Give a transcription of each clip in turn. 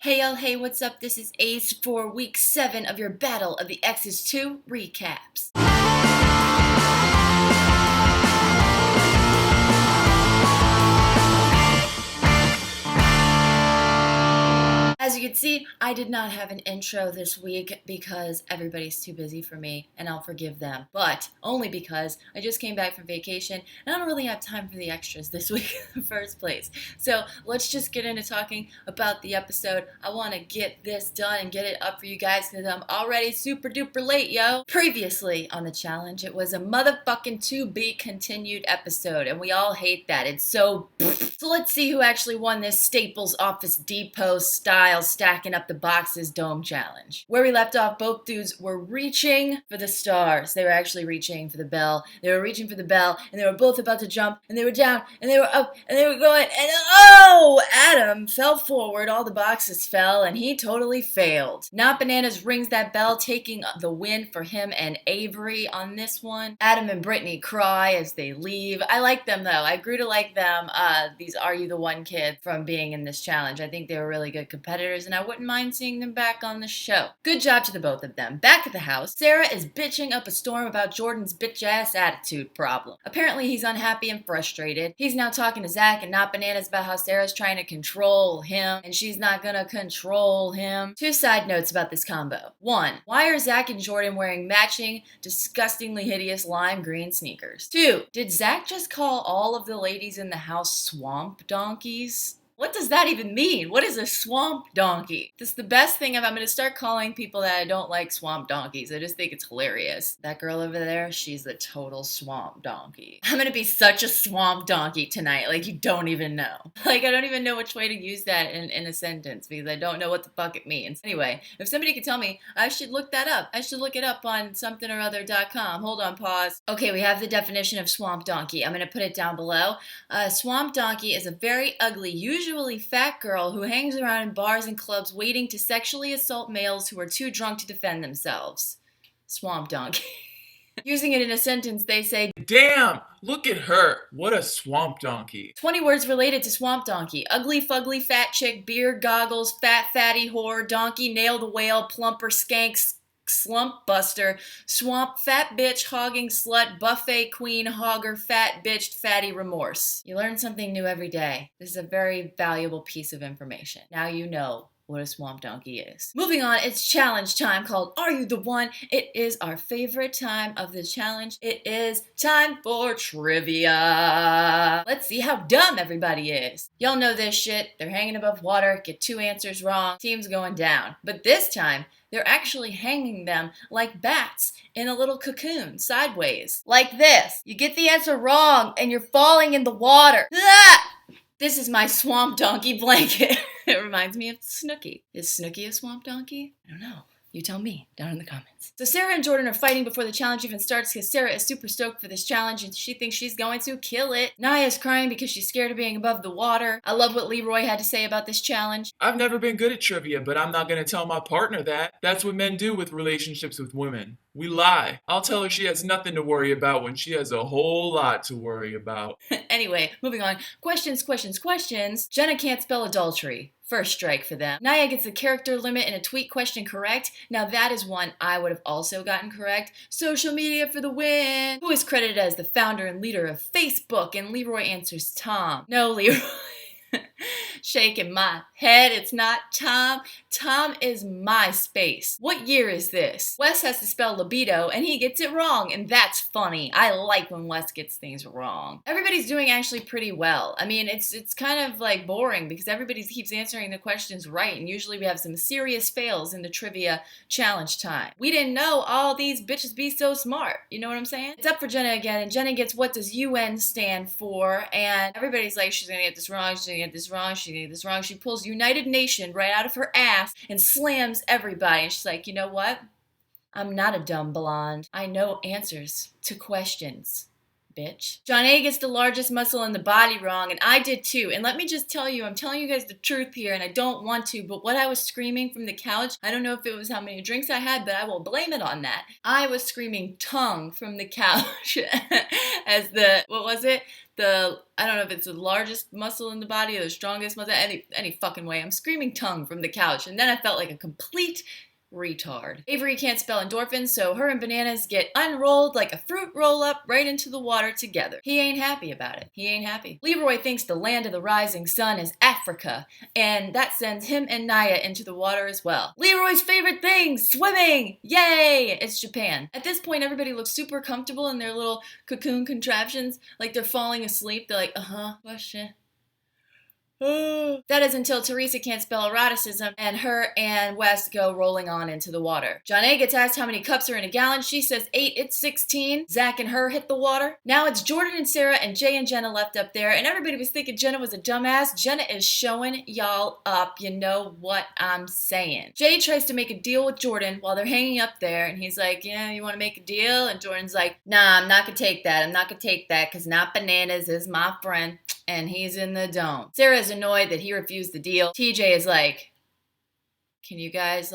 Hey y'all, hey, what's up? This is Ace for week 7 of your Battle of the Exes 2 recaps. As you can see, I did not have an intro this week because everybody's too busy for me, and I'll forgive them. But only because I just came back from vacation, and I don't really have time for the extras this week in the first place. So let's just get into talking about the episode. I want to get this done and get it up for you guys because I'm already super duper late, yo. Previously on the challenge, it was a motherfucking to-be continued episode, and we all hate that. It's so... So let's see who actually won this Staples Office Depot style stacking up the boxes dome challenge. Where we left off, both dudes were reaching for the stars. They were actually reaching for the bell. They were reaching for the bell, and they were both about to jump, and they were down, and they were up, and they were going, and oh! Adam fell forward, all the boxes fell, and he totally failed. Not Bananas rings that bell, taking the win for him and Avery on this one. Adam and Brittany cry as they leave. I like them, though. I grew to like them. These Are You the One kids from being in this challenge. I think they were really good competitors, and I wouldn't mind seeing them back on the show. Good job to the both of them. Back at the house, Sarah is bitching up a storm about Jordan's bitch-ass attitude problem. Apparently, he's unhappy and frustrated. He's now talking to Zach and Not Bananas about how Sarah's trying to control him, and she's not gonna control him. Two side notes about this combo. One, why are Zach and Jordan wearing matching, disgustingly hideous lime green sneakers? Two, did Zach just call all of the ladies in the house swamp donkeys? What does that even mean? What is a swamp donkey? This is the best thing I'm going to start calling people that I don't like swamp donkeys. I just think it's hilarious. That girl over there, she's the total swamp donkey. I'm going to be such a swamp donkey tonight. Like, you don't even know. Like, I don't even know which way to use that in a sentence because I don't know what the fuck it means. Anyway, if somebody could tell me, I should look that up. I should look it up on somethingorother.com. Hold on, pause. Okay, we have the definition of swamp donkey. I'm going to put it down below. Swamp donkey is a very ugly, usually fat girl who hangs around in bars and clubs waiting to sexually assault males who are too drunk to defend themselves. Swamp donkey. Using it in a sentence, they say, "Damn, look at her. What a swamp donkey." 20 words related to swamp donkey. Ugly, fugly, fat chick, beard, goggles, fat, fatty, whore, donkey, nail the whale, plumper, skank, slump buster, swamp, fat bitch, hogging slut, buffet queen, hogger, fat bitch, fatty remorse. You learn something new every day. This is a very valuable piece of information. Now you know what a swamp donkey is. Moving on, it's challenge time called Are You the One? It is our favorite time of the challenge. It is time for trivia. Let's see how dumb everybody is. Y'all know this shit. They're hanging above water, get 2 answers wrong, team's going down. But this time, they're actually hanging them like bats in a little cocoon, sideways. Like this. You get the answer wrong and you're falling in the water. Ah! This is my swamp donkey blanket. It reminds me of Snooki. Is Snooki a swamp donkey? I don't know. You tell me down in the comments. So Sarah and Jordan are fighting before the challenge even starts because Sarah is super stoked for this challenge and she thinks she's going to kill it. Naya is crying because she's scared of being above the water. I love what Leroy had to say about this challenge. I've never been good at trivia, but I'm not going to tell my partner that. That's what men do with relationships with women. We lie. I'll tell her she has nothing to worry about when she has a whole lot to worry about. Anyway, moving on. Questions. Jenna can't spell adultery. First strike for them. Naya gets the character limit in a tweet question correct. Now that is one I would have also gotten correct. Social media for the win. Who is credited as the founder and leader of Facebook? And Leroy answers Tom. No, Leroy. Shaking my head. It's not Tom. Tom is MySpace. What year is this? Wes has to spell libido and he gets it wrong, and that's funny. I like when Wes gets things wrong. Everybody's doing actually pretty well. I mean, it's kind of like boring because everybody keeps answering the questions right, and usually we have some serious fails in the trivia challenge time. We didn't know all these bitches be so smart. You know what I'm saying? It's up for Jenna again, and Jenna gets what does UN stand for, and everybody's like, she's gonna get this wrong, she's gonna get this wrong, she's gonna get this wrong. She pulls United Nation right out of her ass and slams everybody. And she's like, you know what? I'm not a dumb blonde. I know answers to questions. bitch. John A gets the largest muscle in the body wrong, and I did too. And let me just tell you, I'm telling you guys the truth here, and I don't want to, but what I was screaming from the couch, I don't know if it was how many drinks I had, but I will blame it on that. I was screaming tongue from the couch as what was it? I don't know if it's the largest muscle in the body or the strongest muscle, any fucking way. I'm screaming tongue from the couch, and then I felt like a complete retard. Avery can't spell endorphins, so her and Bananas get unrolled like a fruit roll-up right into the water together. He ain't happy about it. He ain't happy. Leroy thinks the land of the rising sun is Africa, and that sends him and Naya into the water as well. Leroy's favorite thing, swimming! Yay! It's Japan. At this point, everybody looks super comfortable in their little cocoon contraptions, like they're falling asleep. They're like, question. That is until Teresa can't spell eroticism, and her and Wes go rolling on into the water. John A gets asked how many cups are in a gallon. She says 8, it's 16. Zach and her hit the water. Now it's Jordan and Sarah and Jay and Jenna left up there, and everybody was thinking Jenna was a dumbass. Jenna is showing y'all up. You know what I'm saying. Jay tries to make a deal with Jordan while they're hanging up there, and he's like, yeah, you want to make a deal? And Jordan's like, nah, I'm not gonna take that. I'm not gonna take that, because Not Bananas is my friend, and he's in the dome. Sarah's annoyed that he refused the deal. TJ is like, can you guys,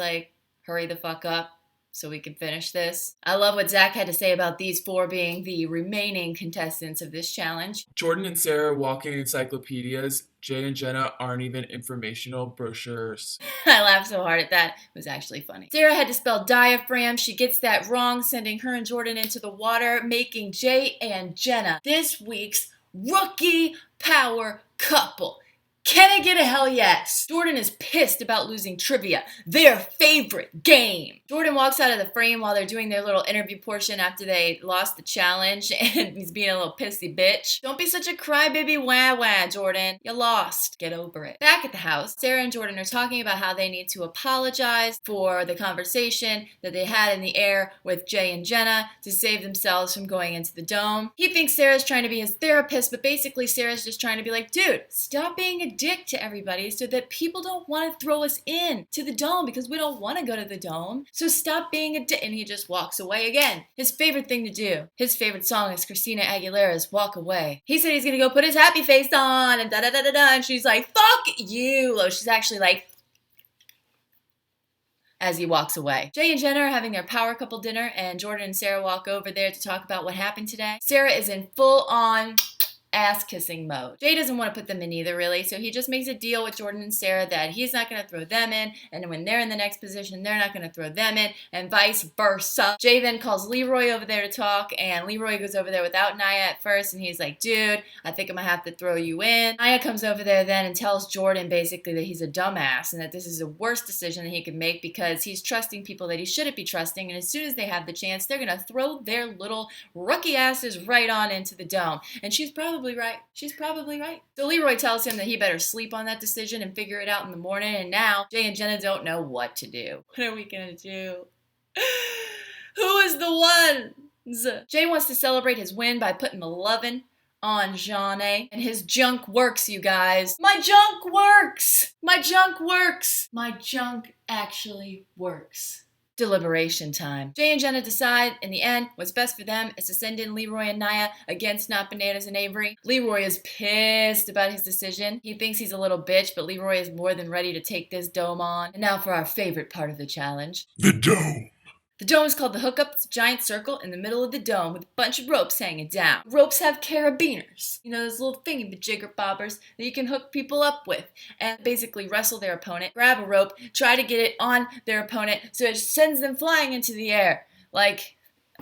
hurry the fuck up so we can finish this? I love what Zach had to say about these 4 being the remaining contestants of this challenge. Jordan and Sarah walking encyclopedias. Jay and Jenna aren't even informational brochures. I laughed so hard at that. It was actually funny. Sarah had to spell diaphragm. She gets that wrong, sending her and Jordan into the water, making Jay and Jenna this week's rookie power couple. Can I get a hell yes? Jordan is pissed about losing trivia, their favorite game. Jordan walks out of the frame while they're doing their little interview portion after they lost the challenge, and he's being a little pissy bitch. Don't be such a crybaby wah-wah, Jordan. You lost. Get over it. Back at the house, Sarah and Jordan are talking about how they need to apologize for the conversation that they had in the air with Jay and Jenna to save themselves from going into the dome. He thinks Sarah's trying to be his therapist, but basically Sarah's just trying to be like, dude, stop being a dick to everybody so that people don't want to throw us in to the dome because we don't want to go to the dome. So stop being a dick. And he just walks away again. His favorite thing to do. His favorite song is Christina Aguilera's Walk Away. He said he's going to go put his happy face on and da-da-da-da-da. And she's like, fuck you. Oh, she's actually like, as he walks away. Jay and Jenna are having their power couple dinner, and Jordan and Sarah walk over there to talk about what happened today. Sarah is in full-on ass-kissing mode. Jay doesn't want to put them in either, really, so he just makes a deal with Jordan and Sarah that he's not going to throw them in, and when they're in the next position, they're not going to throw them in, and vice versa. Jay then calls Leroy over there to talk, and Leroy goes over there without Naya at first, and he's like, dude, I think I'm going to have to throw you in. Naya comes over there then and tells Jordan basically that he's a dumbass, and that this is the worst decision that he could make because he's trusting people that he shouldn't be trusting, and as soon as they have the chance, they're going to throw their little rookie asses right on into the dome. And she's probably right. She's probably right. So Leroy tells him that he better sleep on that decision and figure it out in the morning, and now Jay and Jenna don't know what to do. What are we gonna do? Who is the ones? Jay wants to celebrate his win by putting the lovin' on John A. And his junk works, you guys. My junk works! My junk works! My junk actually works. Deliberation time. Jay and Jenna decide, in the end, what's best for them is to send in Leroy and Naya against Not Bananas and Avery. Leroy is pissed about his decision. He thinks he's a little bitch, but Leroy is more than ready to take this dome on. And now for our favorite part of the challenge. The dome. The dome is called the hookup. It's a giant circle in the middle of the dome with a bunch of ropes hanging down. Ropes have carabiners. You know, those little thingy-majigger bobbers that you can hook people up with and basically wrestle their opponent, grab a rope, try to get it on their opponent so it sends them flying into the air like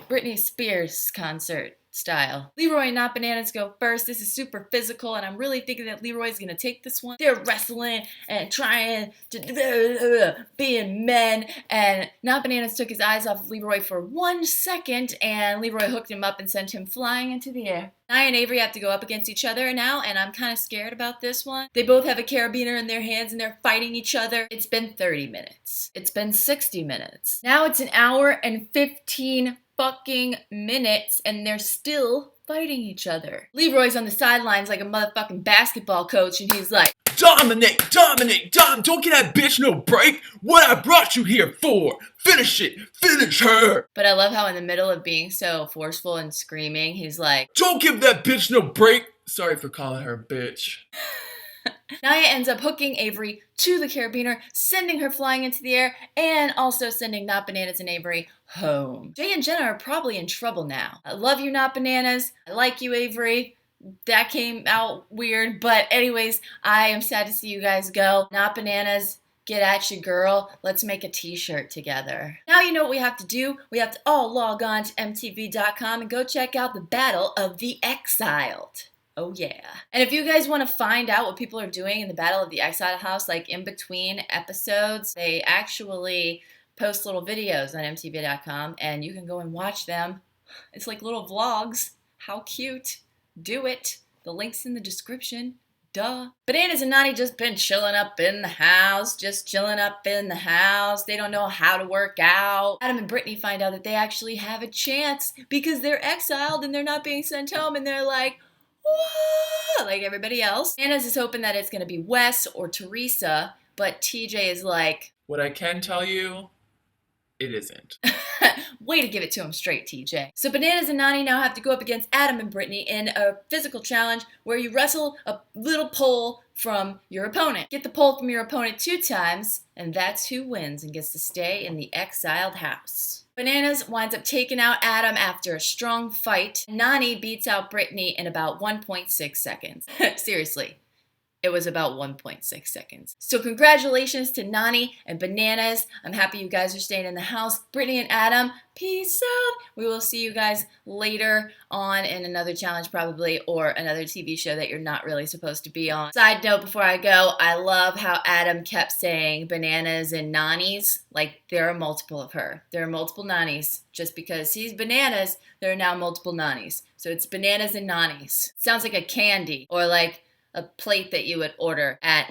Britney Spears concert style. Leroy and Not Bananas go first. This is super physical, and I'm really thinking that Leroy's gonna take this one. They're wrestling and trying to being men, and Not Bananas took his eyes off of Leroy for 1 second, and Leroy hooked him up and sent him flying into the air. Naya and Avery have to go up against each other now, and I'm kind of scared about this one. They both have a carabiner in their hands, and they're fighting each other. It's been 30 minutes. It's been 60 minutes. Now it's 1 hour and 15 fucking minutes, and they're still fighting each other. Leroy's on the sidelines like a motherfucking basketball coach, and he's like, Dominate, dominate, don't get that bitch no break. What I brought you here for. Finish it, finish her. But I love how in the middle of being so forceful and screaming, he's like, don't give that bitch no break. Sorry for calling her a bitch. Nia ends up hooking Avery to the carabiner, sending her flying into the air, and also sending Not Bananas and Avery home. Jay and Jenna are probably in trouble now. I love you, Not Bananas. I like you, Avery. That came out weird, but anyways, I am sad to see you guys go. Not Bananas, get at you, girl. Let's make a t-shirt together. Now you know what we have to do. We have to all log on to mtv.com and go check out the Battle of the Exiled. Oh yeah. And if you guys want to find out what people are doing in the Battle of the Exiled House, like in between episodes, they actually post little videos on mtv.com and you can go and watch them. It's like little vlogs. How cute. Do it. The link's in the description. Duh. Bananas and Nani just been chilling up in the house. They don't know how to work out. Adam and Brittany find out that they actually have a chance because they're exiled and they're not being sent home, and they're like, whoa, like everybody else. Bananas is hoping that it's going to be Wes or Teresa, but TJ is like, what I can tell you, it isn't. way to give it to him straight, TJ. So Bananas and Nani now have to go up against Adam and Brittany in a physical challenge where you wrestle a little pole from your opponent. Get the pole from your opponent 2 times, and that's who wins and gets to stay in the exiled house. Bananas winds up taking out Adam after a strong fight. Nani beats out Brittany in about 1.6 seconds. Seriously. It was about 1.6 seconds. So congratulations to Nani and Bananas. I'm happy you guys are staying in the house. Brittany and Adam, peace out. We will see you guys later on in another challenge probably, or another TV show that you're not really supposed to be on. Side note before I go, I love how Adam kept saying Bananas and Nani's. Like there are multiple of her. There are multiple Nani's. Just because he's Bananas, there are now multiple Nani's. So it's Bananas and Nani's. Sounds like a candy or like a plate that you would order at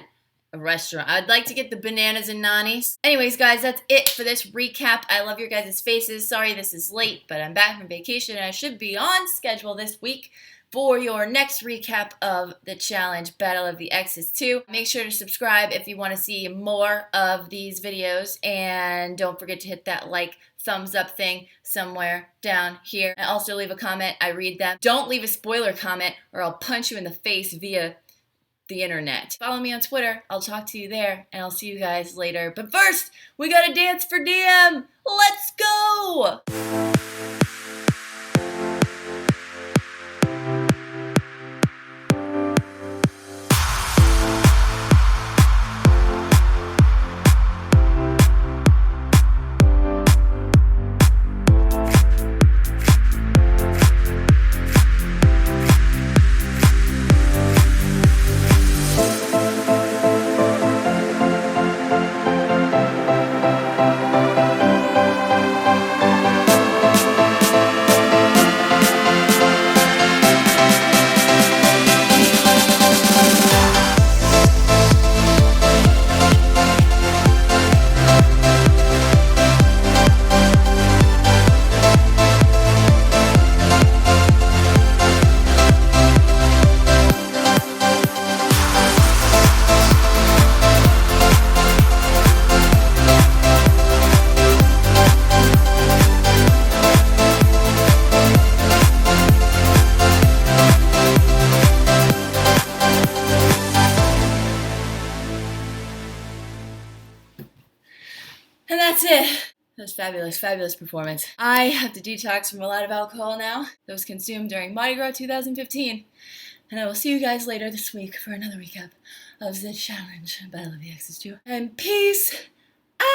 a restaurant. I'd like to get the Bananas and Nani's. Anyways, guys, that's it for this recap. I love your guys' faces. Sorry this is late, but I'm back from vacation and I should be on schedule this week for your next recap of the challenge Battle of the Exes 2. Make sure to subscribe if you want to see more of these videos, and don't forget to hit that like, thumbs up thing somewhere down here. And also leave a comment. I read them. Don't leave a spoiler comment or I'll punch you in the face via the internet. Follow me on Twitter. I'll talk to you there, and I'll see you guys later. But first, we gotta dance for DM. Let's go! And that's it. That was fabulous, fabulous performance. I have to detox from a lot of alcohol now that was consumed during Mardi Gras 2015. And I will see you guys later this week for another recap of the challenge Battle of the Exes 2. And peace out!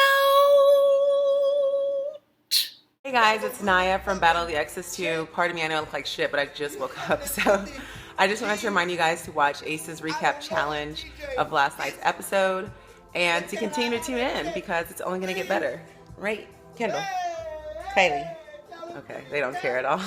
Hey guys, it's Naya from Battle of the Exes 2. Pardon me, I know I look like shit, but I just woke up. So I just wanted to remind you guys to watch Ace's recap challenge of last night's episode and to continue to tune in because it's only going to get better. Right, Kendall? Kylie? Okay, they don't care at all.